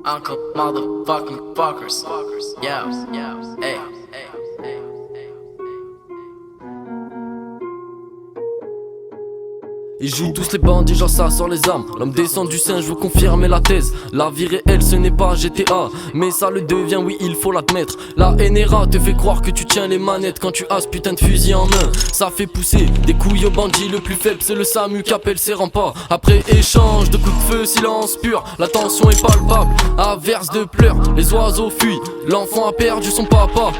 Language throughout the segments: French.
Uncle motherfucking fuckers. Yeah, hey. Ils jouent tous les bandits, genre ça sort les armes. L'homme descend du singe, je veux confirmer la thèse. La vie réelle ce n'est pas GTA, mais ça le devient, oui il faut l'admettre. La NRA te fait croire que tu tiens les manettes quand tu as ce putain de fusil en main. Ça fait pousser des couilles aux bandits, le plus faible c'est le SAMU qui appelle ses remparts. Après échange de coups de feu, silence pur, la tension est palpable. Averse de pleurs, les oiseaux fuient, l'enfant a perdu son papa.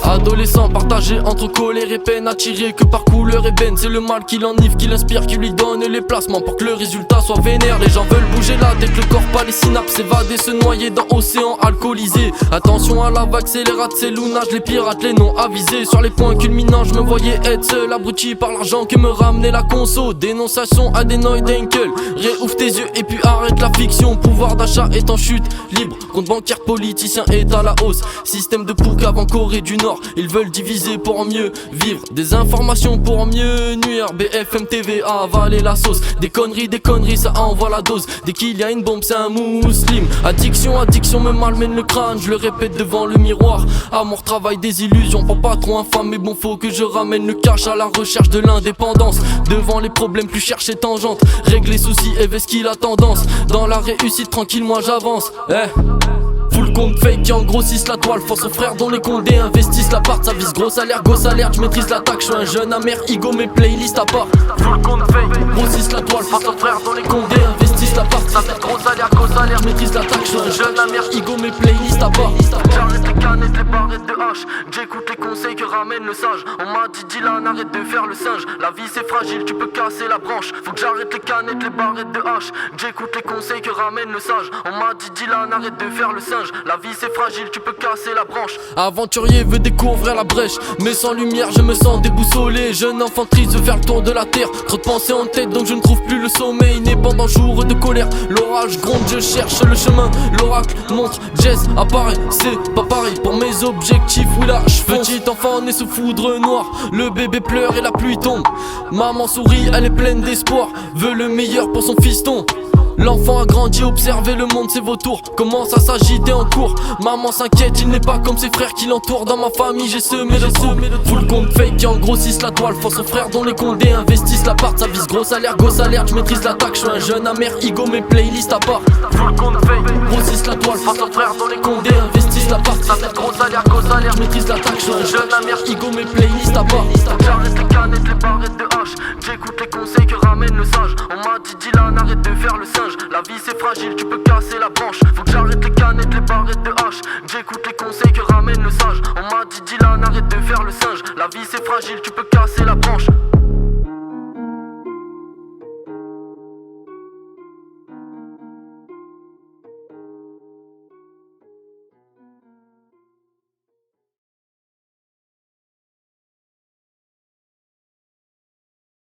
Adolescent partagé entre colère et peine, attiré que par couleur ébène. C'est le mal qui l'enivre, qui l'inspire, qui lui donne les placements pour que le résultat soit vénère. Les gens veulent bouger la tête, le corps pas les synapses, s'évader, se noyer dans océan alcoolisé. Attention à la vague, c'est les rats de ces lounages, les pirates, les non avisés. Sur les points culminants, je me voyais être seul, abruti par l'argent que me ramenait la conso. Dénonciation à des noix d'Enkel, réouvre tes yeux et puis arrête la fiction. Pouvoir d'achat est en chute libre, compte bancaire politicien est à la hausse. Système de poucave en Corée du Nord, ils veulent diviser pour en mieux vivre. Des informations pour en mieux nuire. BFM TV a avalé la sauce. Des conneries, ça envoie la dose. Dès qu'il y a une bombe, c'est un musulman. Addiction me malmène le crâne. Je le répète devant le miroir. Amour, travail, des illusions. Pas trop infâme, mais bon, faut que je ramène le cash à la recherche de l'indépendance. Devant les problèmes, plus chercher tangente. Régler soucis, qu'il a tendance. Dans la réussite, tranquille, moi j'avance. Full compte fake qui engrossissent la toile. Force aux frères dont les condés investissent l'appart. Ça vise gros salaire, je maîtrise l'attaque. Je suis un jeune amer, ego mes playlists à part. Full compte fake, grossissent la toile. Force aux frères dont les condés investissent l'appart. Ça vise gros salaire, je maîtrise l'attaque. Je suis un jeune amer, ego mes playlists à part. J'arrête les canettes, les barrettes de hache. J'écoute les conseils que ramène le sage. On m'a dit Dylan, arrête de faire le singe. La vie c'est fragile, tu peux casser la branche. Faut que j'arrête les canettes, les barrettes de hache. J'écoute les conseils que ramène le sage. On m'a dit Dylan, arrête de faire le singe. La vie c'est fragile, tu peux casser la branche. Aventurier veut découvrir la brèche, mais sans lumière je me sens déboussolé. Jeune enfant triste veut faire le tour de la terre. Trop de pensées en tête donc je ne trouve plus le sommeil. Né pendant jour de colère, l'orage gronde, je cherche le chemin. L'oracle montre, Jess apparaît, c'est pas pareil pour mes objectifs. Oui là je fonce. Petit enfant né sous foudre noire, le bébé pleure et la pluie tombe. Maman sourit, elle est pleine d'espoir, veut le meilleur pour son fiston. L'enfant a grandi, observer le monde, ses vautours commence à s'agiter en cours. Maman s'inquiète, il n'est pas comme ses frères qui l'entourent. Dans ma famille j'ai semé le trouble. Full compte fake qui engrossissent la toile. Force aux frères dont les condés investissent l'appart. Ça vise gros salaire, je maîtrise l'attaque. Je suis un jeune amer, ego mes playlists à part. Full compte fake, grossissent la toile. Force aux frères dont les condés investissent l'appart. Ça vise gros salaire, je maîtrise l'attaque. Je suis un jeune amer, ego mes playlists à part. J'arrête les canettes, les barrettes de hache. J'écoute les conseils que ramène le sage. On m'a dit Dylan, arrête de faire le singe. La vie c'est fragile, tu peux casser la branche. Faut que j'arrête les canettes, les barrettes de hache. J'écoute les conseils que ramène le sage. On m'a dit Dylan, arrête de faire le singe. La vie c'est fragile, tu peux casser la branche.